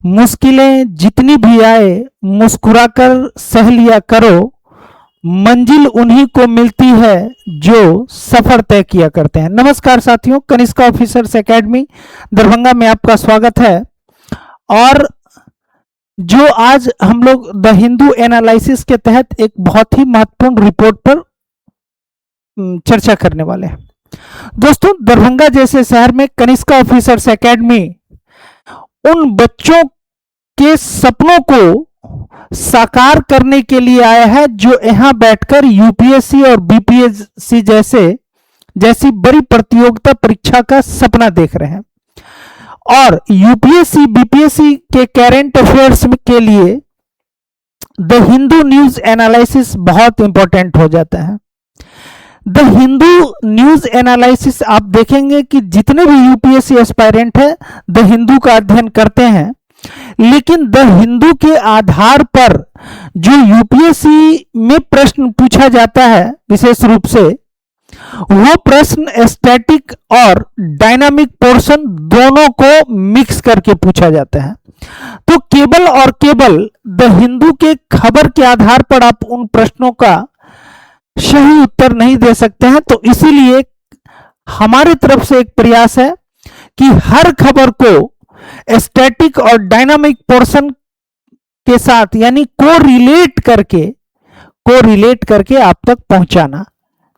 मुश्किलें जितनी भी आए मुस्कुराकर सह लिया करो, मंजिल उन्हीं को मिलती है जो सफर तय किया करते हैं। नमस्कार साथियों, कनिष्का ऑफिसर्स एकेडमी दरभंगा में आपका स्वागत है। और जो आज हम लोग द हिंदू एनालिसिस के तहत एक बहुत ही महत्वपूर्ण रिपोर्ट पर चर्चा करने वाले हैं। दोस्तों, दरभंगा जैसे शहर में कनिष्का ऑफिसर्स एकेडमी उन बच्चों के सपनों को साकार करने के लिए आया है जो यहां बैठकर यूपीएससी और बीपीएससी जैसी बड़ी प्रतियोगिता परीक्षा का सपना देख रहे हैं। और यूपीएससी बीपीएससी के करेंट अफेयर्स के लिए द हिंदू न्यूज एनालिसिस बहुत इंपॉर्टेंट हो जाता है। द हिंदू न्यूज एनालिसिस आप देखेंगे कि जितने भी यूपीएससी एस्पायरेंट है द हिंदू का अध्ययन करते हैं, लेकिन द हिंदू के आधार पर जो यूपीएससी में प्रश्न पूछा जाता है विशेष रूप से, वो प्रश्न स्टैटिक और डायनामिक पोर्शन दोनों को मिक्स करके पूछा जाता है। तो केवल और केवल द हिंदू के खबर के आधार पर आप उन प्रश्नों का सही उत्तर नहीं दे सकते हैं। तो इसीलिए हमारी तरफ से एक प्रयास है कि हर खबर को स्टैटिक और डायनामिक पोर्शन के साथ यानी कोरिलेट करके आप तक पहुंचाना,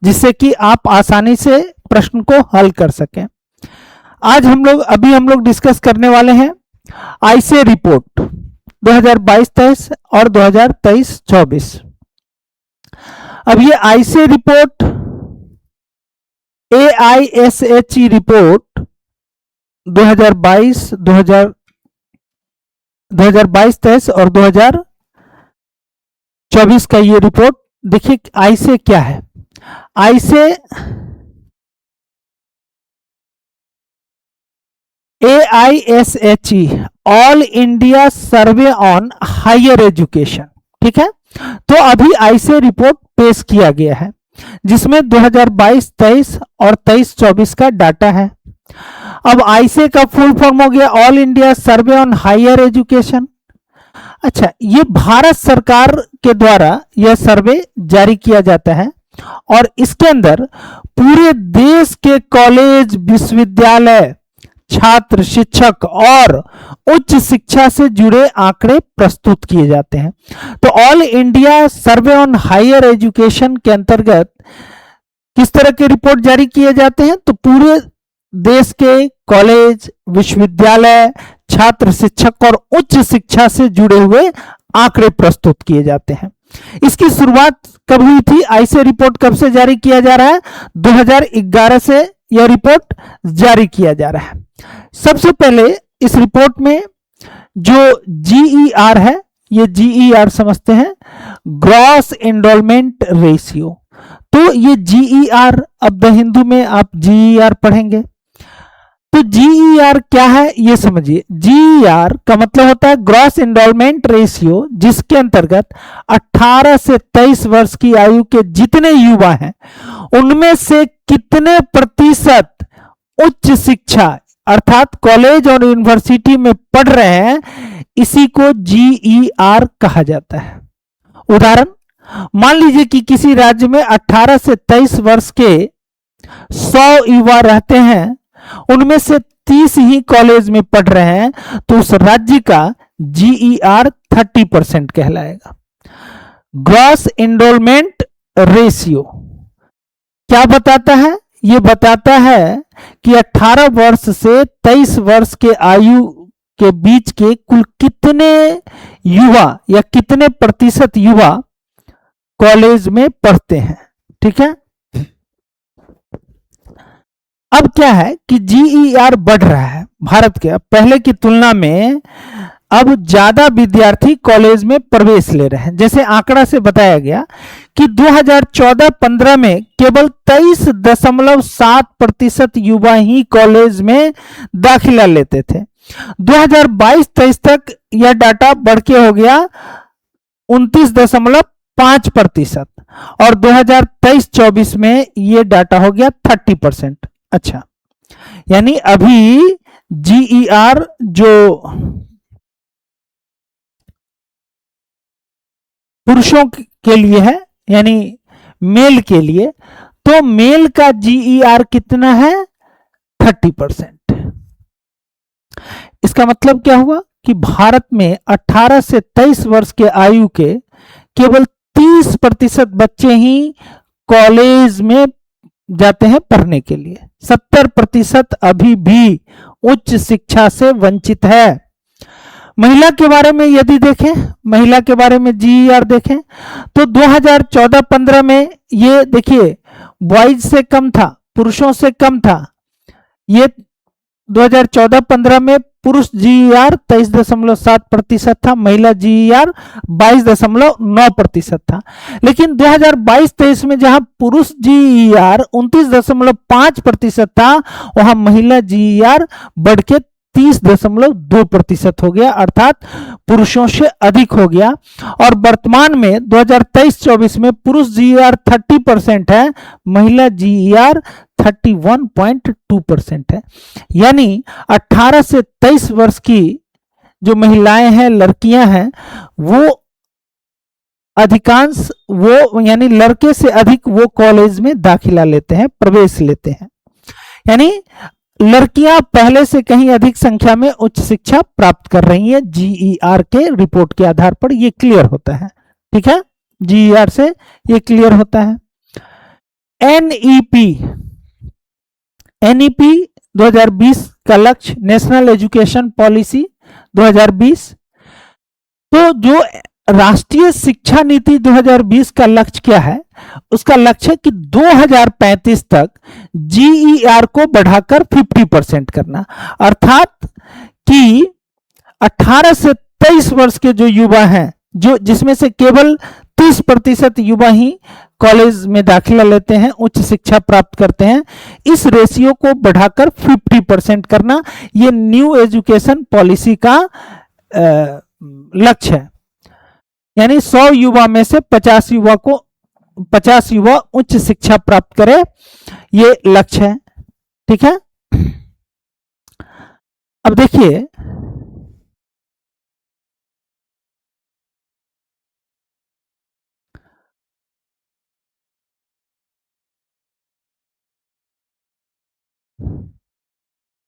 जिससे कि आप आसानी से प्रश्न को हल कर सकें। आज हम लोग डिस्कस करने वाले हैं आईसीए रिपोर्ट 2022-23 और 2023-24। अब ये आईसीए रिपोर्ट AISHE रिपोर्ट 2022-23 और 2024 का ये रिपोर्ट देखिए। आईसीए क्या है? AISHE AISHE all India survey on higher education, ठीक है। तो अभी आईसीए रिपोर्ट पेश किया गया है जिसमें 2022-23 और 23-24 का डाटा है। अब आईसीए का फुल फॉर्म हो गया all India survey on higher education. अच्छा, ये भारत सरकार के द्वारा यह सर्वे जारी किया जाता है और इसके अंदर पूरे देश के कॉलेज, विश्वविद्यालय, छात्र, शिक्षक और उच्च शिक्षा से जुड़े आंकड़े प्रस्तुत किए जाते हैं। तो all India survey on higher education के अंतर्गत किस तरह के रिपोर्ट जारी किए जाते हैं? तो पूरे देश के कॉलेज, विश्वविद्यालय, छात्र, शिक्षक और उच्च शिक्षा से जुड़े हुए आंकड़े प्रस्तुत किए जाते हैं। इसकी शुरुआत कब हुई थी? आईसीए रिपोर्ट कब से जारी किया जा रहा है? 2011 से यह रिपोर्ट जारी किया जा रहा है। सबसे पहले इस रिपोर्ट में जो जीईआर है, ये जीईआर समझते हैं, ग्रॉस एनरोलमेंट रेशियो। तो ये जीईआर, अब द हिंदू में आप जीईआर पढ़ेंगे। तो जीईआर क्या है ये समझिए। जीईआर का मतलब होता है ग्रॉस एनरोलमेंट रेशियो, जिसके अंतर्गत 18 से 23 वर्ष की आयु के जितने युवा हैं उनमें से कितने प्रतिशत उच्च शिक्षा अर्थात कॉलेज और यूनिवर्सिटी में पढ़ रहे हैं, इसी को जीईआर कहा जाता है। उदाहरण, मान लीजिए कि किसी राज्य में 18 से 23 वर्ष के 100 युवा रहते हैं, उनमें से 30 ही कॉलेज में पढ़ रहे हैं, तो उस राज्य का जीईआर 30% कहलाएगा। ग्रॉस एनरोलमेंट रेशियो क्या बताता है? ये बताता है कि 18 वर्ष से 23 वर्ष के आयु के बीच के कुल कितने युवा या कितने प्रतिशत युवा कॉलेज में पढ़ते हैं, ठीक है। अब क्या है कि जीईआर बढ़ रहा है भारत के, पहले की तुलना में अब ज्यादा विद्यार्थी कॉलेज में प्रवेश ले रहे हैं। जैसे आंकड़ा से बताया गया कि 2014-15 में केवल 23.7% युवा ही कॉलेज में दाखिला लेते थे। 2022-23 तक यह डाटा बढ़ के हो गया 29.5% और 2023-24 में यह डाटा हो गया 30%। अच्छा, यानी अभी जीईआर जो पुरुषों के लिए है, यानी मेल के लिए, तो मेल का जीईआर कितना है? 30%। इसका मतलब क्या हुआ कि भारत में 18 से 23 वर्ष के आयु के केवल 30% बच्चे ही कॉलेज में जाते हैं पढ़ने के लिए। 70% अभी भी उच्च शिक्षा से वंचित है। महिला के बारे में यदि देखें, महिला के बारे में जीईआर देखें तो 2014-15 में ये देखिए बॉयज से कम था, पुरुषों से कम था। ये 2014-15 में पुरुष जीईआर 23.7% था, महिला जीईआर 22.9% था। लेकिन 2022-23 में जहां पुरुष जीईआर 29.5% था, वहां महिला जीईआर बढ़ के 30.2% हो गया, अर्थात पुरुषों से अधिक हो गया। और वर्तमान में 2023-24 में पुरुष जीईआर 30% है, महिला जीईआर 31.2% है। यानी 18 से 23 वर्ष की जो महिलाएं हैं, लड़कियां हैं, वो अधिकांश वो यानी लड़के से अधिक वो कॉलेज में दाखिला लेते हैं, प्रवेश लेते हैं। यानी लड़कियां पहले से कहीं अधिक संख्या में उच्च शिक्षा प्राप्त कर रही हैं। जीईआर के रिपोर्ट के आधार पर ये क्लियर होता है। ठीक है, जीईआर से ये क्लियर होता है। एनईपी 2020 का लक्ष्य, नेशनल एजुकेशन पॉलिसी 2020। तो जो राष्ट्रीय शिक्षा नीति 2020 का लक्ष्य क्या है? उसका लक्ष्य है कि 2035 तक जीईआर को बढ़ाकर 50% करना, अर्थात कि 18 से 23 वर्ष के जो युवा हैं, जो जिसमें से केवल 30% युवा ही कॉलेज में दाखिला लेते हैं, उच्च शिक्षा प्राप्त करते हैं, इस रेशियो को बढ़ाकर 50% करना, ये न्यू एजुकेशन पॉलिसी का लक्ष्य है। यानी 100 युवा में से 50 युवा उच्च शिक्षा प्राप्त करें, ये लक्ष्य है। ठीक है, अब देखिए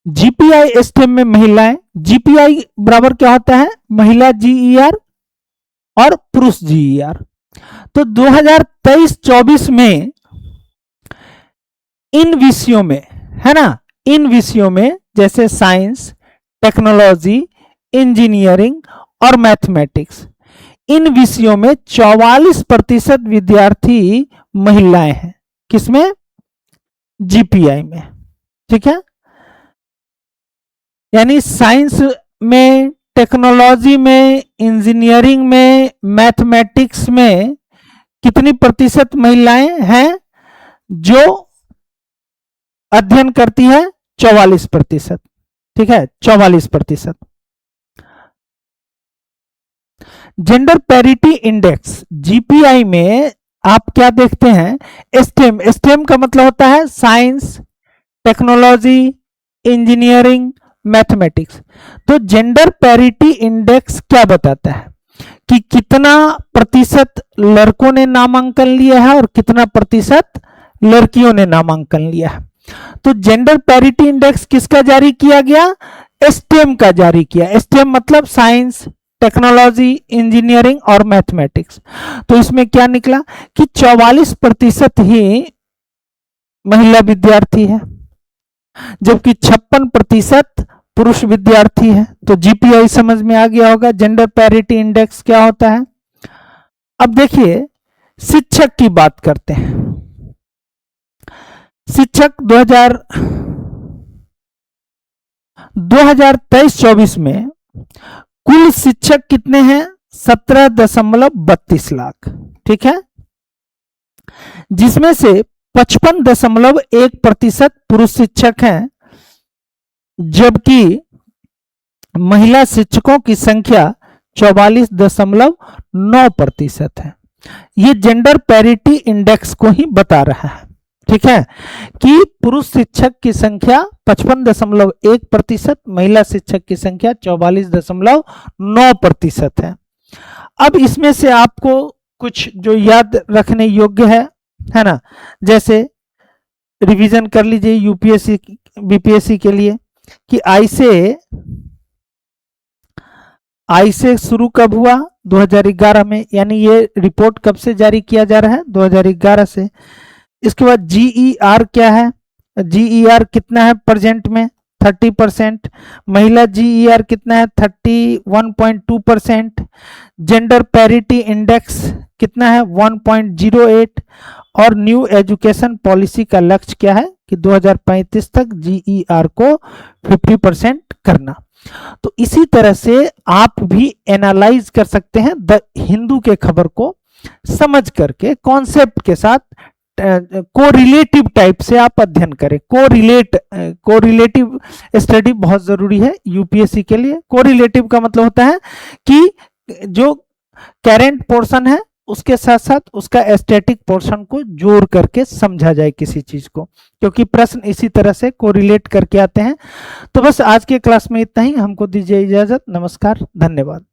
जीपीआई स्टेम में महिलाएं, जीपीआई बराबर क्या होता है? महिला जीईआर और पुरुष जीईआर। तो 2023-24 में इन विषयों में, है ना, इन विषयों में जैसे साइंस, टेक्नोलॉजी, इंजीनियरिंग और मैथमेटिक्स, इन विषयों में 44% विद्यार्थी महिलाएं हैं। किसमें? जीपीआई में। ठीक है, यानी साइंस में, टेक्नोलॉजी में, इंजीनियरिंग में, मैथमेटिक्स में कितनी प्रतिशत महिलाएं हैं जो अध्ययन करती है? 44%। ठीक है, 44%। जेंडर पैरिटी इंडेक्स जीपीआई में आप क्या देखते हैं? स्टेम, स्टेम का मतलब होता है साइंस, टेक्नोलॉजी, इंजीनियरिंग, मैथमेटिक्स। तो जेंडर पैरिटी इंडेक्स क्या बताता है कि कितना प्रतिशत लड़कों ने नामांकन लिया है और कितना प्रतिशत लड़कियों ने नामांकन लिया है। तो जेंडर पैरिटी इंडेक्स किसका जारी किया गया? स्टेम का जारी किया। स्टेम मतलब साइंस, टेक्नोलॉजी, इंजीनियरिंग और मैथमेटिक्स। तो इसमें क्या निकला कि 44% ही महिला विद्यार्थी है, जबकि 56% पुरुष विद्यार्थी है। तो जीपीआई समझ में आ गया होगा, जेंडर पैरिटी इंडेक्स क्या होता है। अब देखिए शिक्षक की बात करते हैं। शिक्षक 2023-24 में कुल शिक्षक कितने हैं? 17.32 लाख। ठीक है, जिसमें से 55.1% पुरुष शिक्षक हैं, जबकि महिला शिक्षकों की संख्या 44.9% है। ये जेंडर पैरिटी इंडेक्स को ही बता रहा है। ठीक है, कि पुरुष शिक्षक की संख्या 55.1%, महिला शिक्षक की संख्या 44.9% है। अब इसमें से आपको कुछ जो याद रखने योग्य है ना, जैसे रिवीजन कर लीजिए यूपीएससी बीपीएससी के लिए कि आईसे शुरू कब हुआ, 2011 में, यानी ये रिपोर्ट कब से जारी किया जा रहा है, 2011 से। इसके बाद जीईआर क्या है, जीईआर कितना है प्रेजेंट में, 30%। महिला जीईआर कितना है, 31.2%। जेंडर पैरिटी इंडेक्स कितना है, 1.08। और न्यू एजुकेशन पॉलिसी का लक्ष्य क्या है कि 2035 तक जीईआर को 50% करना। तो इसी तरह से आप भी एनालाइज कर सकते हैं द हिंदू के खबर को समझ करके, कॉन्सेप्ट के साथ कोरिलेटिव टाइप से आप अध्ययन करें। कोरिलेटिव स्टडी बहुत जरूरी है यूपीएससी के लिए। कोरिलेटिव का मतलब होता है कि जो करेंट पोर्शन है उसके साथ साथ उसका एस्थेटिक पोर्शन को जोड़ करके समझा जाए किसी चीज को, क्योंकि प्रश्न इसी तरह से कोरिलेट करके आते हैं। तो बस आज के क्लास में इतना ही, हमको दीजिए इजाजत, नमस्कार, धन्यवाद।